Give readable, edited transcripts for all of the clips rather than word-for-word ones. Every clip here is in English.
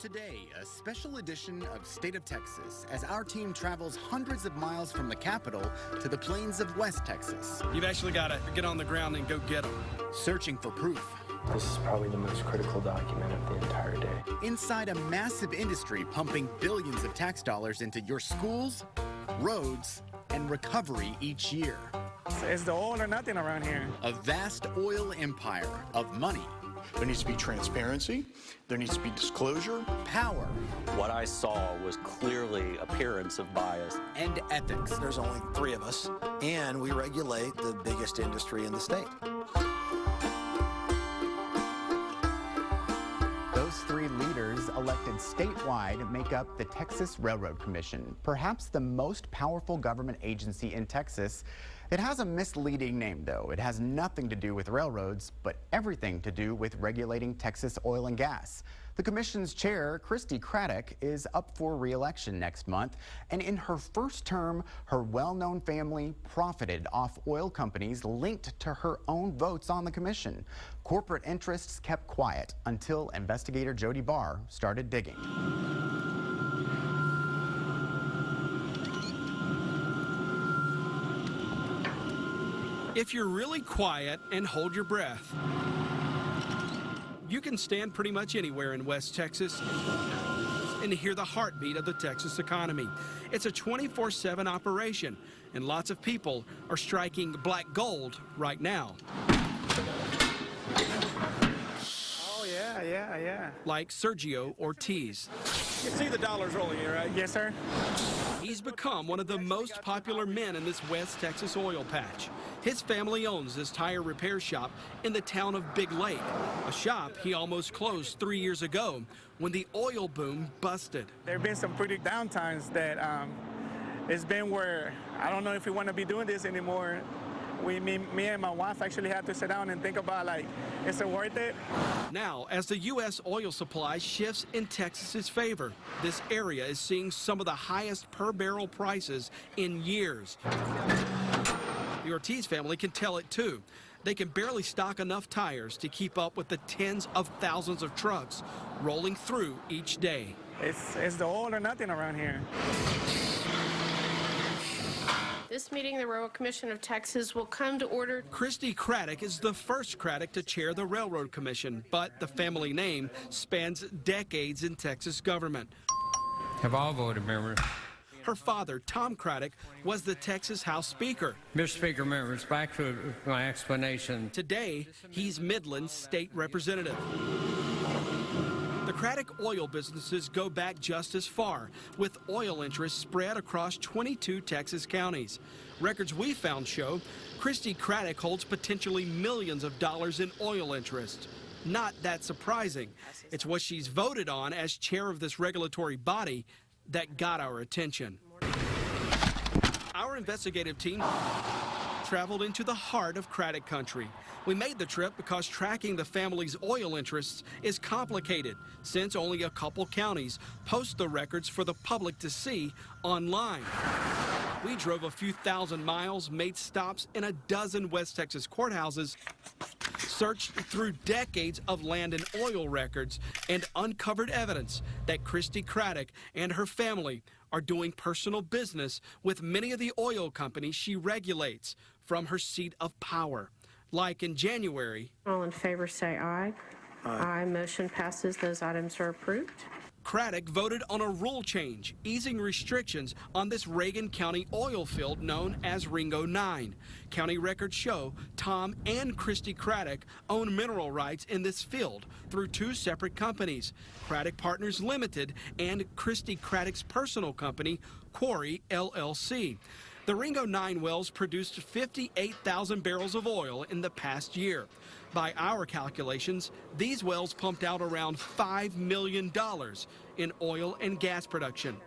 Today, a special edition of State of Texas as our team travels hundreds of miles from the capital to the plains of West Texas. You've actually got to get on the ground and go get them. Searching for proof. This is probably the most critical document of the entire day. Inside a massive industry pumping billions of tax dollars into your schools, roads, and recovery each year. It's the oil or nothing around here. A vast oil empire of money. There needs to be transparency. There needs to be disclosure. Power. What I saw was clearly appearance of bias. And ethics. There's only 3 of us, and we regulate the biggest industry in the state. Those 3 leaders elected statewide make up the Texas Railroad Commission, perhaps the most powerful government agency in Texas. It has a misleading name, though. It has nothing to do with railroads, but everything to do with regulating Texas oil and gas. The commission's chair, Christi Craddick, is up for re-election next month, and in her first term, her well-known family profited off oil companies linked to her own votes on the commission. Corporate interests kept quiet until investigator Jody Barr started digging. If you're really quiet and hold your breath, you can stand pretty much anywhere in West Texas and hear the heartbeat of the Texas economy. It's a 24/7 operation, and lots of people are striking black gold right now. Oh, yeah. Like Sergio Ortiz. You see the dollars rolling here, right? Yes, sir. He's become one of the most popular men in this West Texas oil patch. His family owns this tire repair shop in the town of Big Lake, a shop he almost closed 3 years ago when the oil boom busted. There have been some pretty down times that it's been where I don't know if we want to be doing this anymore. Me and my wife actually had to sit down and think about, like, is it worth it? Now, as the U.S. oil supply shifts in Texas's favor, this area is seeing some of the highest per barrel prices in years. The Ortiz family can tell it too. They can barely stock enough tires to keep up with the tens of thousands of trucks rolling through each day. It's the oil or nothing around here. This meeting, the Railroad Commission of Texas, will come to order. Christi Craddick is the first Craddick to chair the Railroad Commission, but the family name spans decades in Texas government. Have all voted members. Her father, Tom Craddick, was the Texas House Speaker. Mr. Speaker, members, back to my explanation. Today, he's Midland's state representative. The Craddick oil businesses go back just as far, with oil interests spread across 22 Texas counties. Records we found show Christi Craddick holds potentially millions of dollars in oil interest. Not that surprising. It's what she's voted on as chair of this regulatory body that got our attention. Our investigative team traveled into the heart of Craddick country. We made the trip because tracking the family's oil interests is complicated, since only a couple counties post the records for the public to see online. We drove a few thousand miles, made stops in a dozen West Texas courthouses, searched through decades of land and oil records, and uncovered evidence that Christi Craddick and her family are doing personal business with many of the oil companies she regulates from her seat of power. Like in January. All in favor say aye. Aye. Motion passes. Those items are approved. Craddick voted on a rule change, easing restrictions on this Reagan County oil field known as Ringo 9. County records show Tom and Christi Craddick own mineral rights in this field through 2 separate companies, Craddick Partners Limited and Christi Craddick's personal company, Quarry LLC. The Ringo 9 wells produced 58,000 barrels of oil in the past year. By our calculations, these wells pumped out around $5 million in oil and gas production.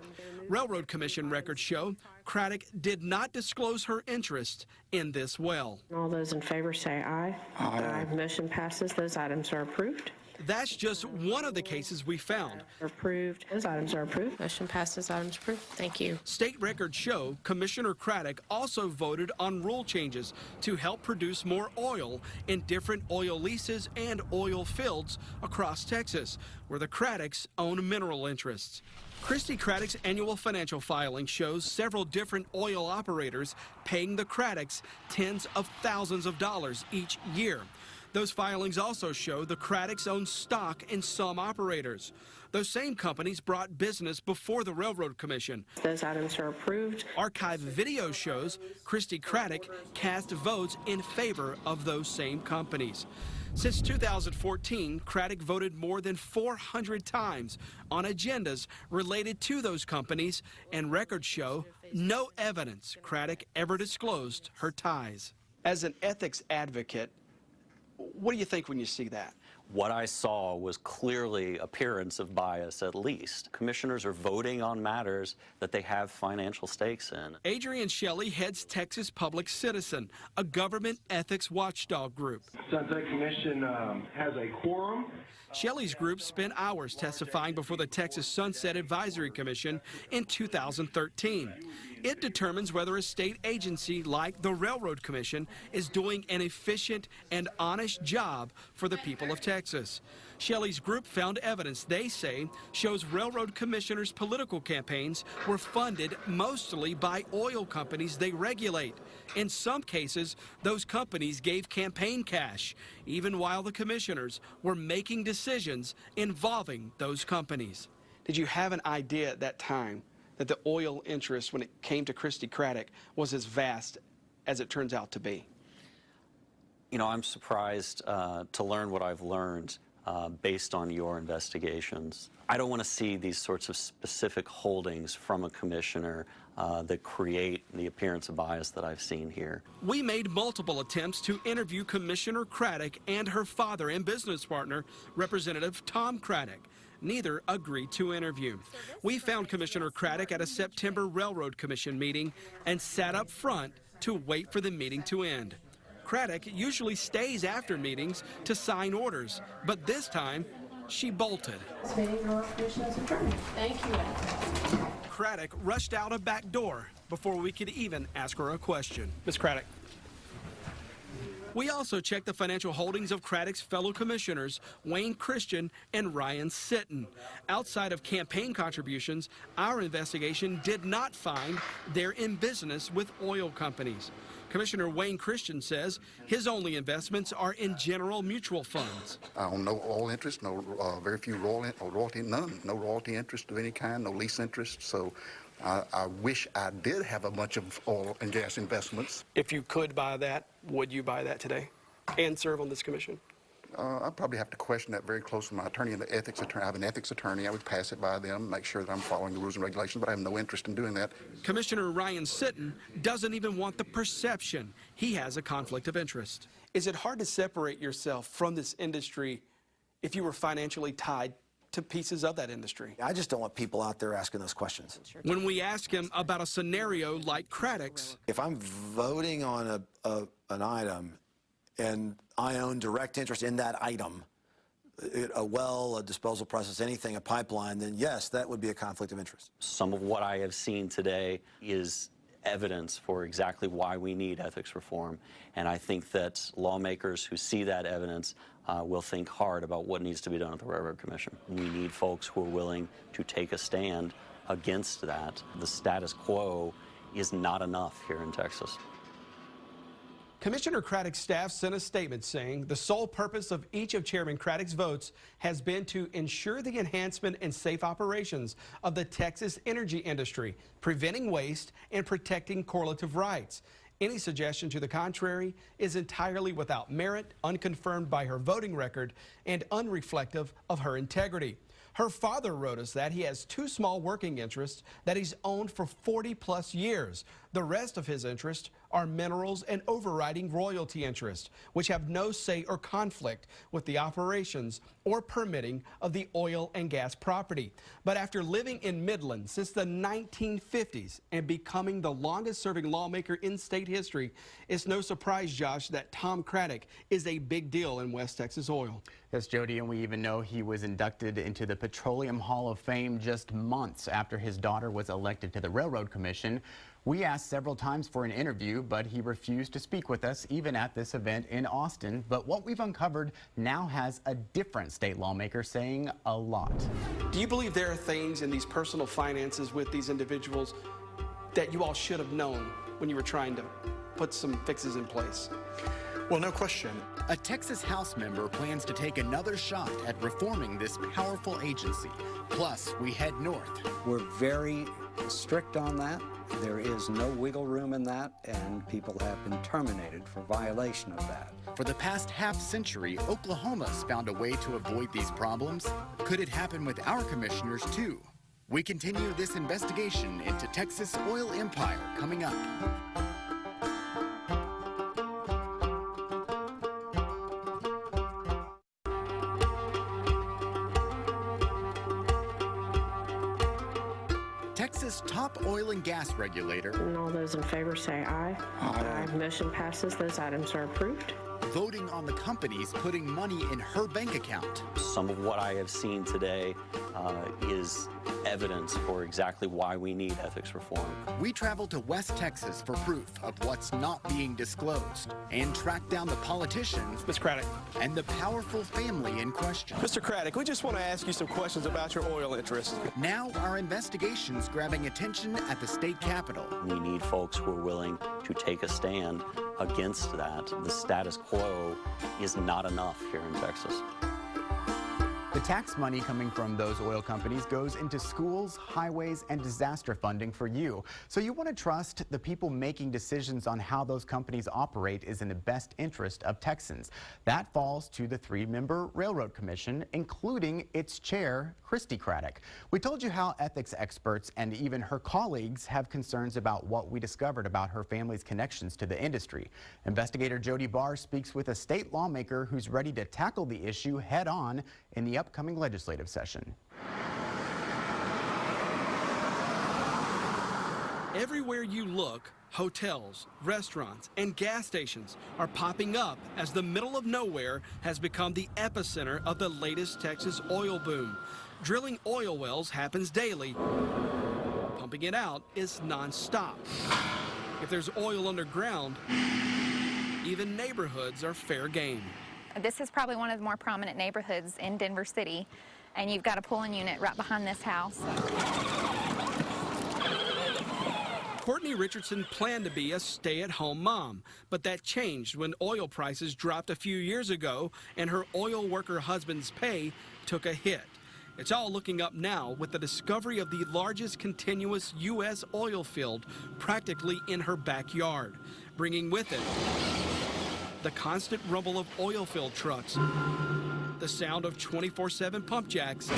Railroad Commission records show Craddick did not disclose her interest in this well. All those in favor say aye. Aye. Motion passes. Those items are approved. That's just one of the cases we found. Approved. Those items are approved. Motion passes. Items approved. Thank you. State records show Commissioner Craddick also voted on rule changes to help produce more oil in different oil leases and oil fields across Texas, where the Craddicks own mineral interests. Christi Craddick's annual financial filing shows several different oil operators paying the Craddicks tens of thousands of dollars each year. Those filings also show the Craddicks own stock in some operators. Those same companies brought business before the Railroad Commission. Those items are approved. Archive video shows Christi Craddick cast votes in favor of those same companies. Since 2014, Craddick voted more than 400 times on agendas related to those companies, and records show no evidence Craddick ever disclosed her ties. As an ethics advocate, what do you think when you see that? What I saw was clearly appearance of bias, at least. Commissioners are voting on matters that they have financial stakes in. Adrian Shelley heads Texas Public Citizen, a government ethics watchdog group. Sunset Commission has a quorum. Shelley's group spent hours testifying before the Texas Sunset Advisory Commission in 2013. It determines whether a state agency like the Railroad Commission is doing an efficient and honest job for the people of Texas. Shelley's group found evidence they say shows railroad commissioners' political campaigns were funded mostly by oil companies they regulate. In some cases, those companies gave campaign cash, even while the commissioners were making decisions involving those companies. Did you have an idea at that time that the oil interest, when it came to Christi Craddick, was as vast as it turns out to be? You know, I'm surprised to learn what I've learned based on your investigations. I don't want to see these sorts of specific holdings from a commissioner that create the appearance of bias that I've seen here. We made multiple attempts to interview Commissioner Craddick and her father and business partner, Representative Tom Craddick. Neither agreed to interview. We found Commissioner Craddick at a September Railroad Commission meeting and sat up front to wait for the meeting to end. Craddick usually stays after meetings to sign orders, but this time she bolted. Thank you. Craddick rushed out a back door before we could even ask her a question. Ms. Craddick. We also checked the financial holdings of Craddick's fellow commissioners, Wayne Christian and Ryan Sitton. Outside of campaign contributions, our investigation did not find they're in business with oil companies. Commissioner Wayne Christian says his only investments are in general mutual funds. I own no oil interest, no very few royalty, none, no royalty interest of any kind, no lease interest. So I wish I did have a bunch of oil and gas investments. If you could buy that, would you buy that today and serve on this commission? I'd probably have to question that very close with my attorney and the ethics attorney. I have an ethics attorney. I would pass it by them, make sure that I'm following the rules and regulations, but I have no interest in doing that. Commissioner Ryan Sitton doesn't even want the perception he has a conflict of interest. Is it hard to separate yourself from this industry if you were financially tied to pieces of that industry? I just don't want people out there asking those questions. When we ask him about a scenario like Craddick's, if I'm voting on an item and I own direct interest in that item, a well, a disposal process, anything, a pipeline, then yes, that would be a conflict of interest. Some of what I have seen today is evidence for exactly why we need ethics reform, and I think that lawmakers who see that evidence will think hard about what needs to be done at the Railroad Commission. We need folks who are willing to take a stand against that. The status quo is not enough here in Texas. Commissioner Craddick's staff sent a statement saying the sole purpose of each of Chairman Craddick's votes has been to ensure the enhancement and safe operations of the Texas energy industry, preventing waste and protecting correlative rights. Any suggestion to the contrary is entirely without merit, unconfirmed by her voting record, and unreflective of her integrity. Her father wrote us that he has 2 small working interests that he's owned for 40+ years. The rest of his interests are minerals and overriding royalty interests, which have no say or conflict with the operations or permitting of the oil and gas property. But after living in Midland since the 1950s and becoming the longest-serving lawmaker in state history, it's no surprise, Josh, that Tom Craddick is a big deal in West Texas oil. Yes, Jody, and we even know he was inducted into the Petroleum Hall of Fame just months after his daughter was elected to the Railroad Commission. We asked several times for an interview, but he refused to speak with us, even at this event in Austin. But what we've uncovered now has a different state lawmaker saying a lot. Do you believe there are things in these personal finances with these individuals that you all should have known when you were trying to put some fixes in place? Well, no question. A Texas House member plans to take another shot at reforming this powerful agency. Plus, we head north. We're very strict on that. There is no wiggle room in that, and people have been terminated for violation of that. For the past half-century, Oklahoma's found a way to avoid these problems. Could it happen with our commissioners, too? We continue this investigation into Texas oil empire coming up. Texas top oil and gas regulator. And all those in favor say aye. Aye. Motion passes. Those items are approved. Voting on the companies putting money in her bank account. Some of what I have seen today is evidence for exactly why we need ethics reform. We traveled to West Texas for proof of what's not being disclosed and tracked down the politicians, Mr. Craddick, and the powerful family in question. Mr. Craddick, we just want to ask you some questions about your oil interests. Now our investigation's grabbing attention at the state capitol. We need folks who are willing to take a stand against that. The status quo is not enough here in Texas. The tax money coming from those oil companies goes into schools, highways, and disaster funding for you. So you want to trust the people making decisions on how those companies operate is in the best interest of Texans. That falls to the 3-member Railroad Commission, including its chair, Christi Craddick. We told you how ethics experts and even her colleagues have concerns about what we discovered about her family's connections to the industry. Investigator Jody Barr speaks with a state lawmaker who's ready to tackle the issue head-on in the upcoming legislative session. Everywhere you look, hotels, restaurants, and gas stations are popping up as the middle of nowhere has become the epicenter of the latest Texas oil boom. Drilling oil wells happens daily. Pumping it out is nonstop. If there's oil underground, even neighborhoods are fair game. This is probably one of the more prominent neighborhoods in Denver City, and you've got a pulling unit right behind this house. Courtney Richardson planned to be a stay-at-home mom, but that changed when oil prices dropped a few years ago and her oil worker husband's pay took a hit. It's all looking up now with the discovery of the largest continuous U.S. oil field practically in her backyard, bringing with it the constant rumble of oil field trucks, the sound of 24/7 pump jacks,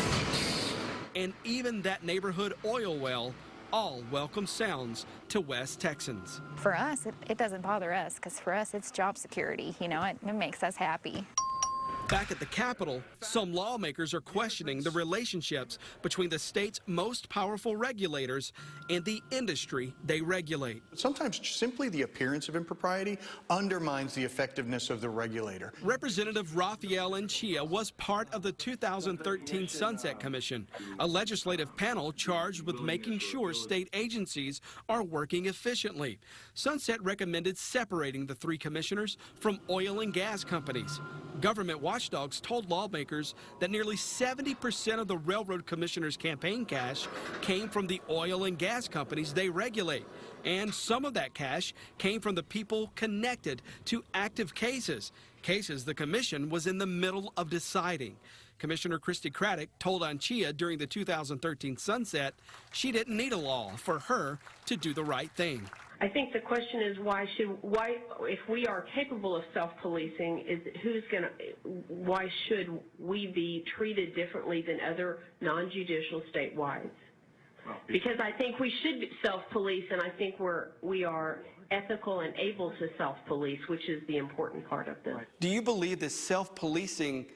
and even that neighborhood oil well, all welcome sounds to West Texans. For us, it doesn't bother us, because for us, it's job security. You know, it makes us happy. Back at the Capitol, some lawmakers are questioning the relationships between the state's most powerful regulators and the industry they regulate. Sometimes simply the appearance of impropriety undermines the effectiveness of the regulator. Representative Raphael Anchia was part of the 2013 Sunset Commission, a legislative panel charged with making sure state agencies are working efficiently. Sunset recommended separating the 3 commissioners from oil and gas companies. Government watchdogs told lawmakers that nearly 70% of the Railroad Commissioner's campaign cash came from the oil and gas companies they regulate. And some of that cash came from the people connected to active cases the commission was in the middle of deciding. Commissioner Christi Craddick told Anchia during the 2013 Sunset she didn't need a law for her to do the right thing. I think the question is why, if we are capable of self-policing, why should we be treated differently than other non-judicial statewide? Because I think we should self-police, and I think we are ethical and able to self-police, which is the important part of this. Do you believe this self-policing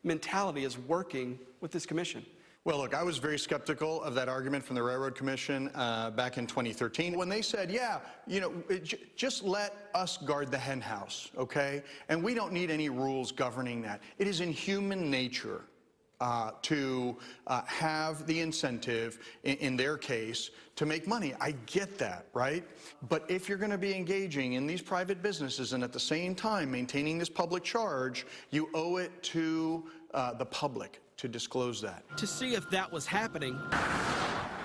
mentality is working with this commission? Well, look, I was very skeptical of that argument from the Railroad Commission back in 2013 when they said, yeah, you know, just let us guard the hen house, okay? And we don't need any rules governing that. It is in human nature to have the incentive, in their case, to make money. I get that, right? But if you're going to be engaging in these private businesses and at the same time maintaining this public charge, you owe it to the public to disclose that. To see if that was happening,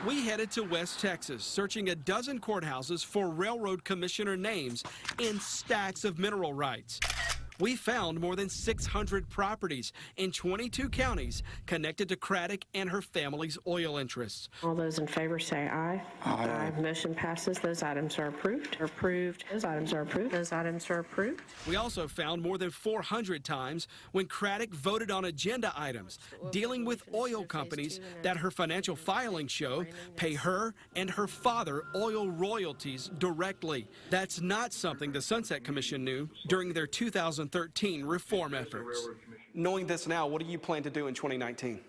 we headed to West Texas, searching a dozen courthouses for railroad commissioner names in stacks of mineral rights. We found more than 600 properties in 22 counties connected to Craddick and her family's oil interests. All those in favor say aye. Aye. Motion passes. Those items are approved. Approved. Those items are approved. Those items are approved. We also found more than 400 times when Craddick voted on agenda items dealing with oil companies that her financial filings show pay her and her father oil royalties directly. That's not something the Sunset Commission knew during their 2013 reform efforts. Knowing this now, what do you plan to do in 2019?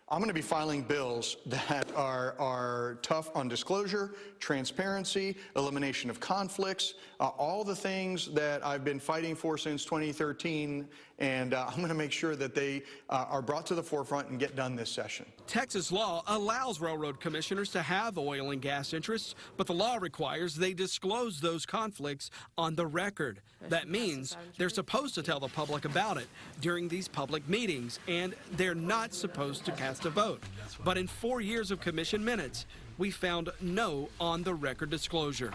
I'm going to be filing bills that are tough on disclosure, transparency, elimination of conflicts, all the things that I've been fighting for since 2013, and I'm going to make sure that they are brought to the forefront and get done this session. Texas law allows railroad commissioners to have oil and gas interests, but the law requires they disclose those conflicts on the record. That means they're supposed to tell the public about it during these public meetings, and they're not supposed to cast a vote. But in 4 years of commission minutes, we found no on-the-record disclosure.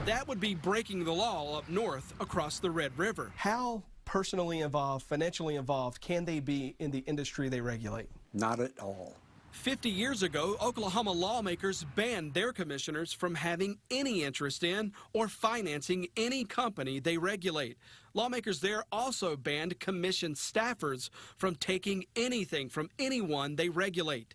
That would be breaking the law up north across the Red River. How personally involved, financially involved can they be in the industry they regulate? Not at all. 50 years ago, Oklahoma lawmakers banned their commissioners from having any interest in or financing any company they regulate. Lawmakers there also banned commission staffers from taking anything from anyone they regulate,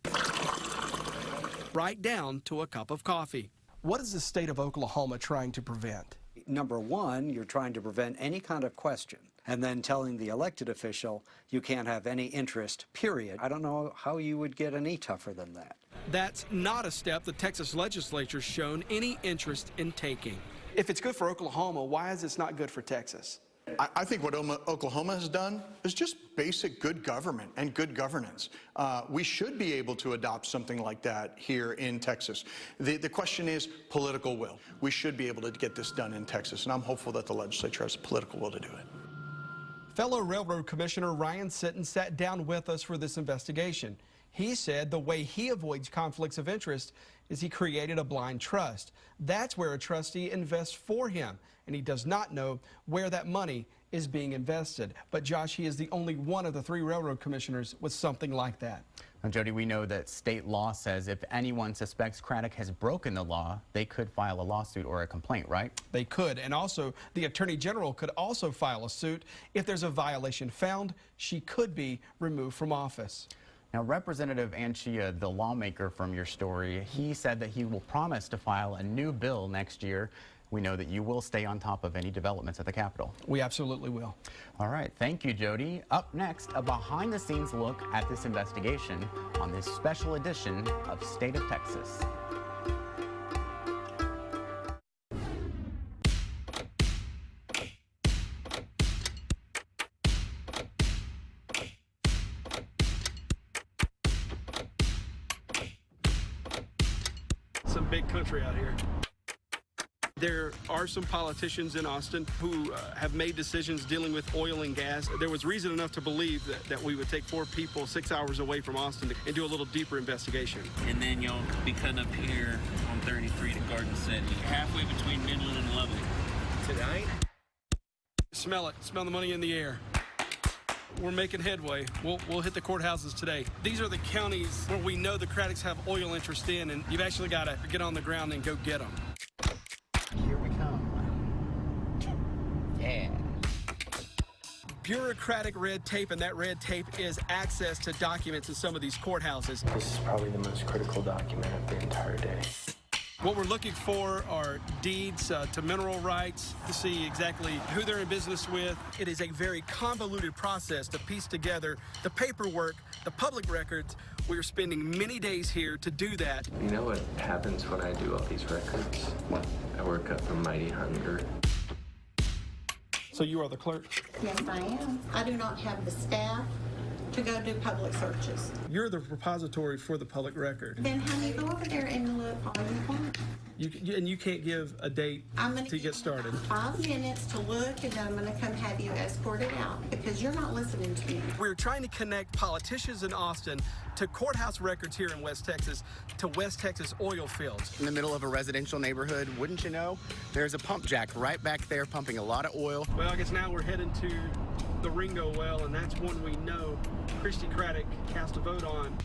right down to a cup of coffee. What is the state of Oklahoma trying to prevent? Number one, you're trying to prevent any kind of question, and then telling the elected official you can't have any interest, period. I don't know how you would get any tougher than that. That's not a step the Texas legislature's shown any interest in taking. If it's good for Oklahoma, why is this not good for Texas? I think what Oklahoma has done is just basic good government and good governance. We should be able to adopt something like that here in Texas. The question is political will. We should be able to get this done in Texas, and I'm hopeful that the legislature has a political will to do it. Fellow Railroad Commissioner Ryan Sitton sat down with us for this investigation. He said the way he avoids conflicts of interest is he created a blind trust. That's where a trustee invests for him, and he does not know where that money is being invested. But Josh, he is the only one of the 3 railroad commissioners with something like that. Now, Jody, we know that state law says if anyone suspects Craddick has broken the law, they could file a lawsuit or a complaint, right? They could, and also the Attorney General could also file a suit. If there's a violation found, she could be removed from office. Now, Representative Anchia, the lawmaker from your story, he said that he will promise to file a new bill next year. We know that you will stay on top of any developments at the Capitol. We absolutely will. All right. Thank you, Jody. Up next, a behind-the-scenes look at this investigation on this special edition of State of Texas. Some big country out here. There are some politicians in Austin who have made decisions dealing with oil and gas. There was reason enough to believe that we would take 4 people 6 hours away from Austin and do a little deeper investigation. And then you'll be cutting up here on 33 to Garden City, halfway between Midland and Lubbock. Tonight? Smell it. Smell the money in the air. We're making headway. We'll hit the courthouses today. These are the counties where we know the Craddicks have oil interest in, and you've actually got to get on the ground and go get them. Here we come. Yeah. Bureaucratic red tape, and that red tape is access to documents in some of these courthouses. This is probably the most critical document of the entire day. What we're looking for are deeds to mineral rights to see exactly who they're in business with. It is a very convoluted process to piece together the paperwork, the public records. We're spending many days here to do that. You know what happens when I do all these records? What? I work up a mighty hunger. So you are the clerk? Yes, I am. I do not have the staff to go do public searches. You're the repository for the public record. Then honey, go over there and look all you want. And you can't give a date to get started. 5 minutes to look, and then I'm going to come have you escorted out because you're not listening to me. We're trying to connect politicians in Austin to courthouse records here in West Texas to West Texas oil fields. In the middle of a residential neighborhood, wouldn't you know, there's a pump jack right back there pumping a lot of oil. Well, I guess now we're heading to the Ringo well, and that's one we know Christi Craddick cast a vote on.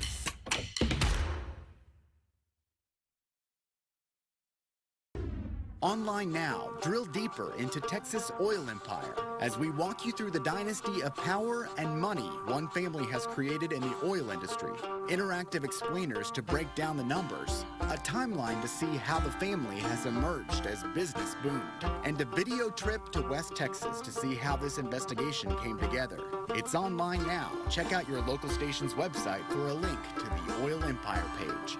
Online now, drill deeper into Texas oil empire as we walk you through the dynasty of power and money one family has created in the oil industry. Interactive explainers to break down the numbers, a timeline to see how the family has emerged as business boomed, and a video trip to West Texas to see how this investigation came together. It's online now. Check out your local station's website for a link to the Oil Empire page.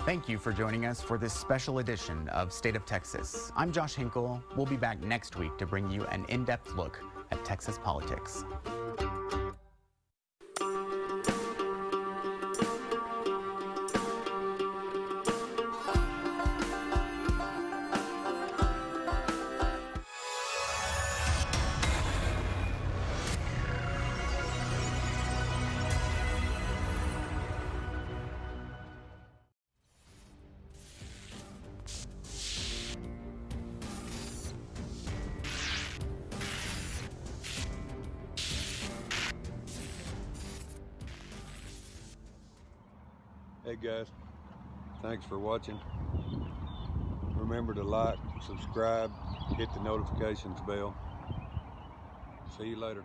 Thank you for joining us for this special edition of State of Texas. I'm Josh Hinkle. We'll be back next week to bring you an in-depth look at Texas politics. Hey guys, thanks for watching. Remember to like, subscribe, hit the notifications bell. See you later.